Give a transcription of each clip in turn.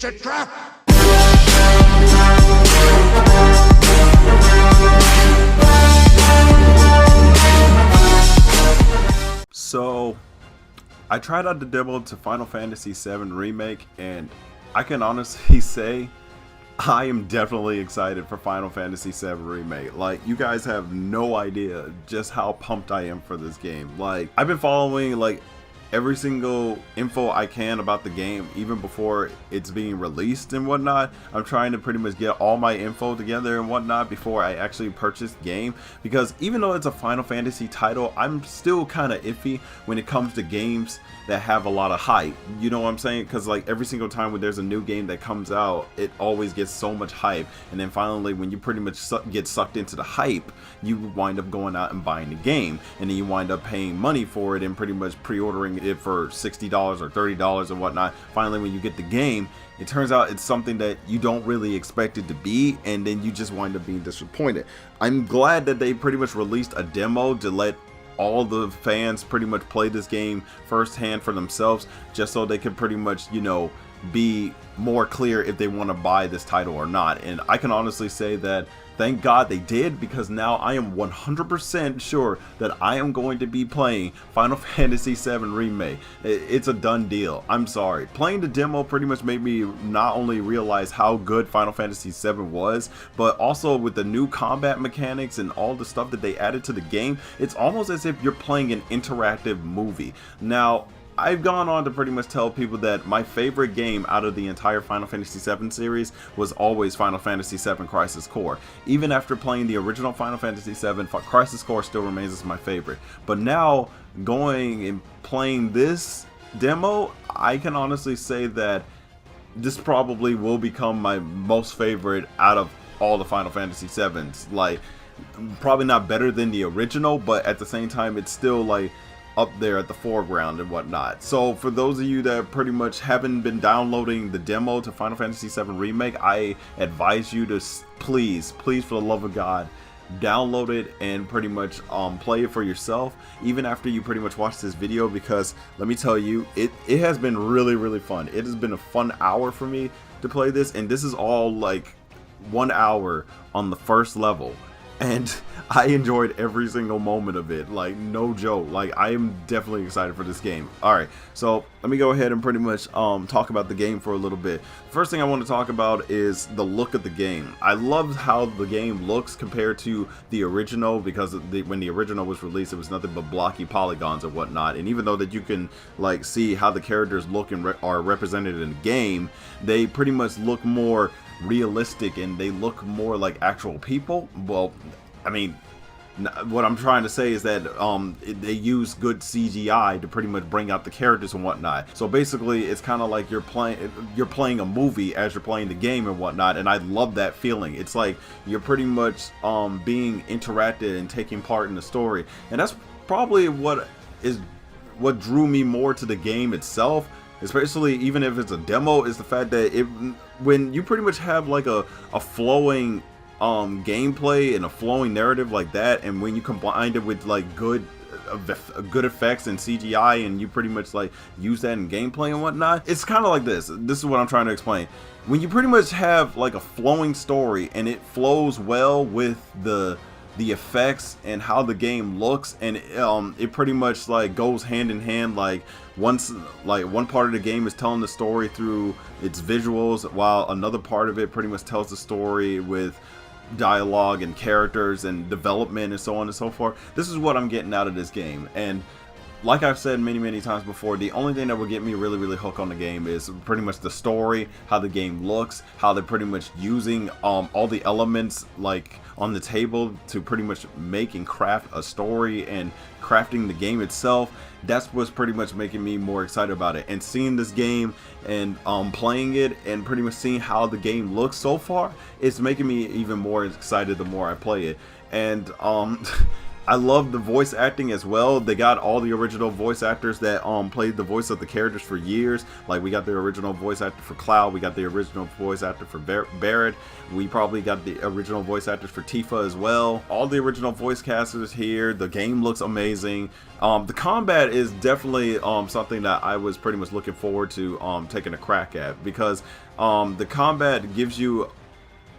It's a trap! So, I tried out the demo to Final Fantasy VII Remake, and I can honestly say I am definitely excited for Final Fantasy VII Remake. Like, you guys have no idea just how pumped I am for this game. Like, I've been following, like, every single info I can about the game, even before it's being released and whatnot. I'm trying to pretty much get all my info together and whatnot before I actually purchase the game, because even though it's a Final Fantasy title, I'm still kind of iffy when it comes to games that have a lot of hype. You know what I'm saying? Because like every single time when there's a new game that comes out, it always gets so much hype, and then finally when you pretty much get sucked into the hype, you wind up going out and buying the game, and then you wind up paying money for it and pretty much pre-ordering it for $60 or $30 and whatnot. Finally, when you get the game, it turns out it's something that you don't really expect it to be, and then you just wind up being disappointed. I'm glad that they pretty much released a demo to let all the fans pretty much play this game firsthand for themselves, just so they could pretty much, you know, be more clear if they want to buy this title or not. And I can honestly say that thank God they did, because now I am 100% sure that I am going to be playing Final Fantasy VII Remake. It's a done deal. I'm sorry. Playing the demo pretty much made me not only realize how good Final Fantasy VII was, but also with the new combat mechanics and all the stuff that they added to the game, it's almost as if you're playing an interactive movie. Now, I've gone on to pretty much tell people that my favorite game out of the entire Final Fantasy VII series was always Final Fantasy VII Crisis Core. Even after playing the original Final Fantasy VII, Crisis Core still remains as my favorite. But now, going and playing this demo, I can honestly say that this probably will become my most favorite out of all the Final Fantasy VIIs. Like, probably not better than the original, but at the same time, it's still like up there at the foreground and whatnot. So for those of you that pretty much haven't been downloading the demo to Final Fantasy VII Remake, I advise you to please for the love of God, download it and pretty much play it for yourself, even after you pretty much watch this video, because let me tell you, it has been really fun. It has been a fun hour for me to play this, and this is all like 1 hour on the first level, and I enjoyed every single moment of it. Like, no joke. Like, I am definitely excited for this game. Alright, so let me go ahead and pretty much talk about the game for a little bit. First thing I want to talk about is the look of the game. I love how the game looks compared to the original, because when the original was released, it was nothing but blocky polygons and whatnot. And even though that you can like see how the characters look and are represented in the game, they pretty much look more realistic and they look more like actual people. Well, I mean, what I'm trying to say is that they use good CGI to pretty much bring out the characters and whatnot. So basically, it's kind of like you're playing a movie as you're playing the game and whatnot, and I love that feeling. It's like you're pretty much being interacted and taking part in the story, and that's probably what drew me more to the game itself. Especially even if it's a demo, is the fact that when you pretty much have like a flowing gameplay and a flowing narrative like that, and when you combine it with like good effects and CGI, and you pretty much like use that in gameplay and whatnot, it's kind of like this is what I'm trying to explain. When you pretty much have like a flowing story and it flows well with the effects and how the game looks, and it pretty much like goes hand in hand. Like one part of the game is telling the story through its visuals, while another part of it pretty much tells the story with dialogue and characters and development and so on and so forth. This is what I'm getting out of this game, and like I've said many times before, the only thing that will get me really hooked on the game is pretty much the story, how the game looks, how they're pretty much using all the elements like on the table to pretty much make and craft a story, and crafting the game itself. That's what's pretty much making me more excited about it. And seeing this game and playing it and pretty much seeing how the game looks so far, it's making me even more excited the more I play it. And I love the voice acting as well. They got all the original voice actors that played the voice of the characters for years. Like we got the original voice actor for Cloud, we got the original voice actor for Barrett, we probably got the original voice actors for Tifa as well. All the original voice casters here. The game looks amazing. The combat is definitely something that I was pretty much looking forward to taking a crack at, because the combat gives you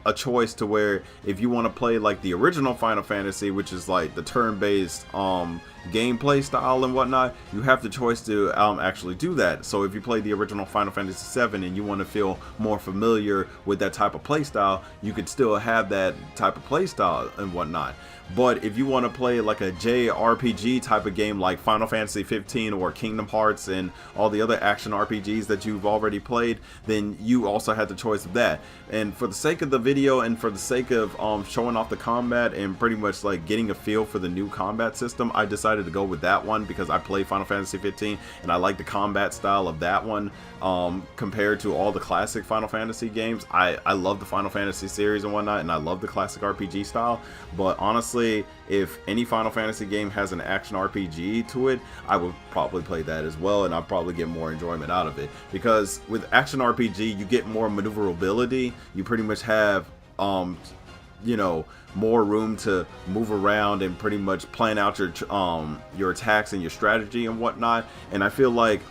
a choice to where if you want to play like the original Final Fantasy, which is like the turn-based gameplay style and whatnot, you have the choice to actually do that. So if you play the original Final Fantasy VII and you want to feel more familiar with that type of play style, you could still have that type of play style and whatnot. But if you want to play like a JRPG type of game like Final Fantasy 15 or Kingdom Hearts and all the other action RPGs that you've already played, then you also have the choice of that. And for the sake of the video and for the sake of showing off the combat and pretty much like getting a feel for the new combat system, I decided to go with that one because I played Final Fantasy 15 and I like the combat style of that one compared to all the classic Final Fantasy games. I love the Final Fantasy series and whatnot, and I love the classic RPG style, but honestly, if any Final Fantasy game has an action RPG to it, I would probably play that as well, and I'd probably get more enjoyment out of it, because with action RPG you get more maneuverability. You pretty much have you know, more room to move around and pretty much plan out your attacks and your strategy and whatnot. And I feel like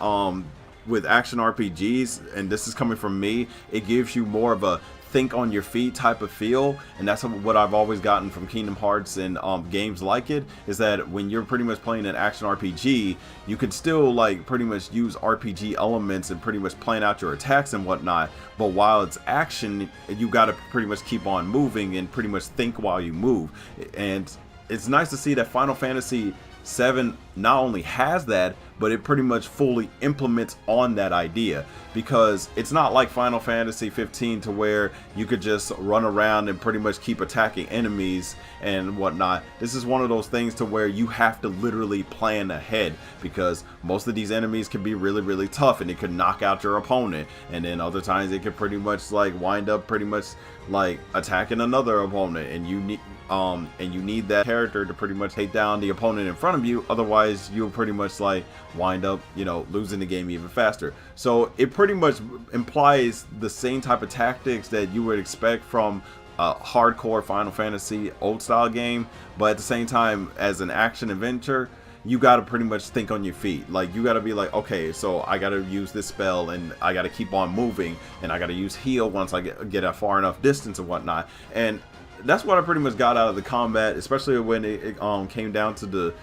with action RPGs, and this is coming from me, it gives you more of a think on your feet type of feel, and that's what I've always gotten from Kingdom Hearts and games like it, is that when you're pretty much playing an action RPG, you could still like pretty much use RPG elements and pretty much plan out your attacks and whatnot, but while it's action, you got to pretty much keep on moving and pretty much think while you move. And it's nice to see that Final Fantasy VII not only has that, but it pretty much fully implements on that idea, because it's not like Final Fantasy 15 to where you could just run around and pretty much keep attacking enemies and whatnot. This is one of those things to where you have to literally plan ahead, because most of these enemies can be really tough and it could knock out your opponent, and then other times it could pretty much like wind up pretty much like attacking another opponent, and you need that character to pretty much take down the opponent in front of you, otherwise you'll pretty much like wind up, you know, losing the game even faster. So it pretty much implies the same type of tactics that you would expect from a hardcore Final Fantasy old style game, but at the same time, as an action adventure, you got to pretty much think on your feet. Like, you got to be like, okay, so I got to use this spell and I got to keep on moving, and I got to use heal once I get a far enough distance and whatnot. And that's what I pretty much got out of the combat, especially when it came down to the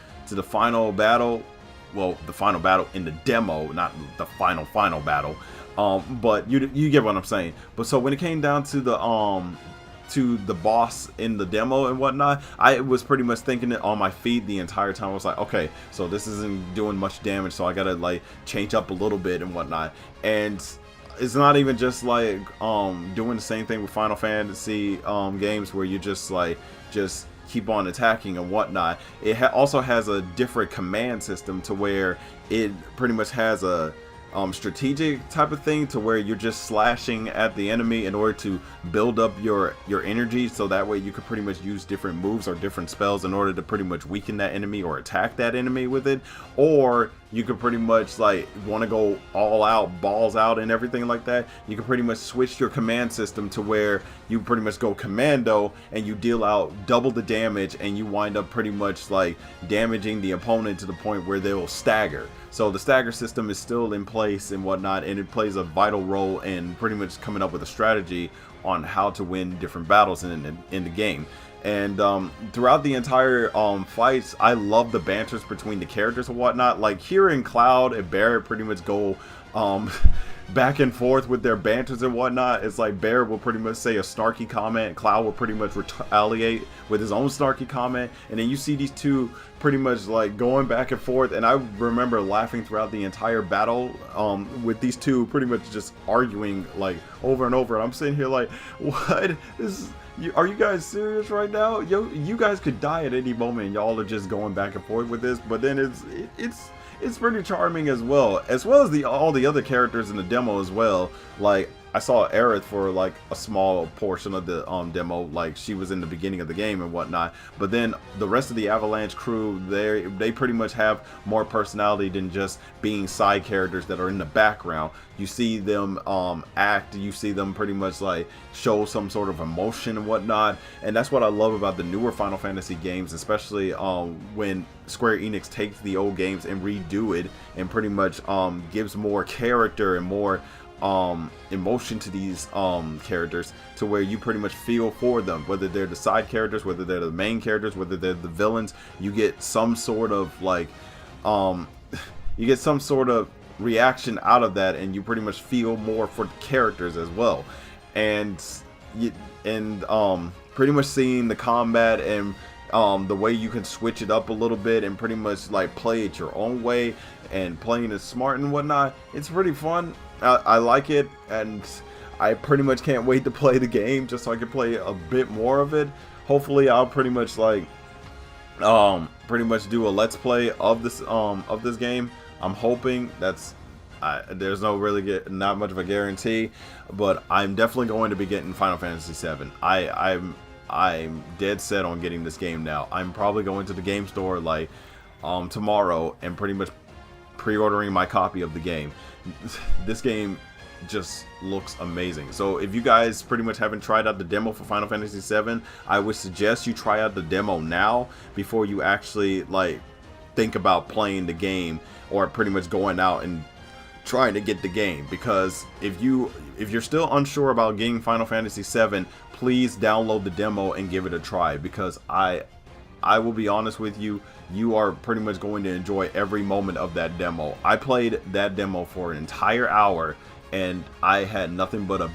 final battle. Well, the final battle in the demo, not the final battle. But you get what I'm saying. But so when it came down to the boss in the demo and whatnot, I was pretty much thinking it on my feet the entire time. I was like, okay, so this isn't doing much damage, so I gotta like change up a little bit and whatnot. And it's not even just like doing the same thing with Final Fantasy games where you just keep on attacking and whatnot. It also has a different command system to where it pretty much has a strategic type of thing to where you're just slashing at the enemy in order to build up your energy, so that way you could pretty much use different moves or different spells in order to pretty much weaken that enemy or attack that enemy with it. Or you could pretty much like want to go all out, balls out and everything like that. You can pretty much switch your command system to where you pretty much go commando and you deal out double the damage, and you wind up pretty much like damaging the opponent to the point where they will stagger. So the stagger system is still in place and whatnot, and it plays a vital role in pretty much coming up with a strategy on how to win different battles in the game. And throughout the entire fights, I love the banters between the characters and whatnot. Like, hearing Cloud and Barrett pretty much go back and forth with their banters and whatnot. It's like Barrett will pretty much say a snarky comment, Cloud will pretty much retaliate with his own snarky comment, and then you see these two pretty much like going back and forth. And I remember laughing throughout the entire battle with these two pretty much just arguing like over and over. And I'm sitting here like, what? Are you guys serious right now? Yo, you guys could die at any moment, and y'all are just going back and forth with this. But then it's pretty charming as well as all the other characters in the demo as well. Like, I saw Aerith for like a small portion of the demo, like she was in the beginning of the game and whatnot. But then the rest of the Avalanche crew, they pretty much have more personality than just being side characters that are in the background. You see them act, you see them pretty much like show some sort of emotion and whatnot, and that's what I love about the newer Final Fantasy games, especially when Square Enix takes the old games and redo it and pretty much gives more character and more emotion to these characters, to where you pretty much feel for them, whether they're the side characters, whether they're the main characters, whether they're the villains. You get some sort of like you get some sort of reaction out of that, and you pretty much feel more for the characters as well. And pretty much seeing the combat and the way you can switch it up a little bit and pretty much like play it your own way and playing it smart and whatnot, it's pretty fun. I like it, and I pretty much can't wait to play the game just so I can play a bit more of it. Hopefully I'll pretty much like pretty much do a let's play of this game. I'm hoping. There's no really not much of a guarantee, but I'm definitely going to be getting Final Fantasy VII. I'm dead set on getting this game now. I'm probably going to the game store like tomorrow and pretty much pre-ordering my copy of the game. This game just looks amazing. So if you guys pretty much haven't tried out the demo for Final Fantasy VII, I would suggest you try out the demo now before you actually like think about playing the game or pretty much going out and trying to get the game. Because if you're still unsure about getting Final Fantasy VII, please download the demo and give it a try, because I will be honest with you, you are pretty much going to enjoy every moment of that demo. I played that demo for an entire hour and I had nothing but a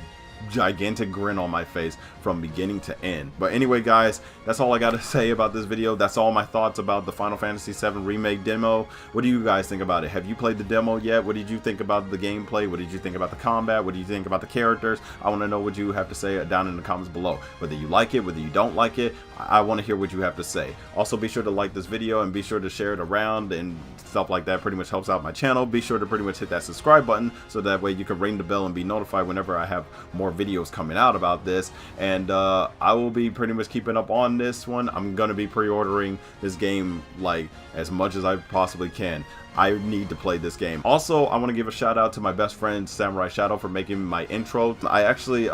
gigantic grin on my face from beginning to end. But anyway guys, that's all I gotta say about this video. That's all my thoughts about the Final Fantasy VII Remake demo. What do you guys think about it? Have you played the demo yet? What did you think about the gameplay? What did you think about the combat? What do you think about the characters? I want to know what you have to say down in the comments below. Whether you like it, whether you don't like it, I want to hear what you have to say. Also, be sure to like this video and be sure to share it around and stuff like that. Pretty much helps out my channel. Be sure to pretty much hit that subscribe button so that way you can ring the bell and be notified whenever I have more videos coming out about this. And I will be pretty much keeping up on this one. I'm gonna be pre-ordering this game like as much as I possibly can. I need to play this game. Also, I want to give a shout out to my best friend Samurai Shadow for making my intro. I actually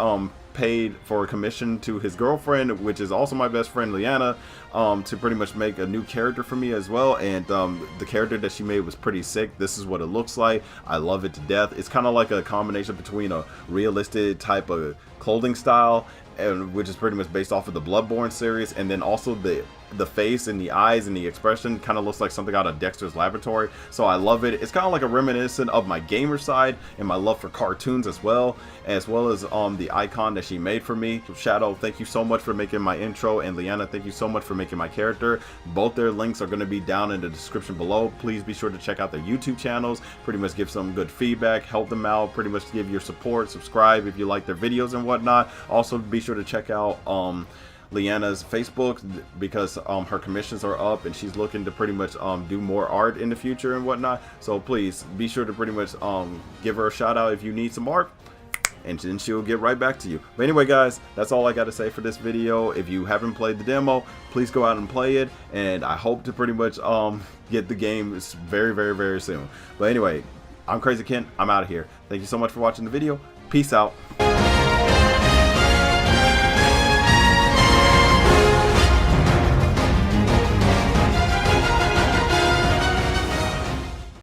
paid for a commission to his girlfriend, which is also my best friend Leana, to pretty much make a new character for me as well. And the character that she made was pretty sick. This is what it looks like. I love it to death. It's kind of like a combination between a realistic type of clothing style, and which is pretty much based off of the Bloodborne series, and then also the face and the eyes and the expression kind of looks like something out of Dexter's Laboratory. So I love it. It's kind of like a reminiscent of my gamer side and my love for cartoons as well as the icon that she made for me. Shadow, thank you so much for making my intro, and Leana, thank you so much for making my character. Both their links are going to be down in the description below. Please be sure to check out their YouTube channels, pretty much give some good feedback, help them out, pretty much give your support, subscribe if you like their videos and whatnot. Also be sure to check out Leana's Facebook, because her commissions are up and she's looking to pretty much do more art in the future and whatnot. So please be sure to pretty much give her a shout out if you need some art, and then she'll get right back to you. But anyway guys, that's all I got to say for this video. If you haven't played the demo, please go out and play it, and I hope to pretty much get the game very, very, very soon. But anyway, I'm KRAZYKent. I'm out of here. Thank you so much for watching the video. Peace out.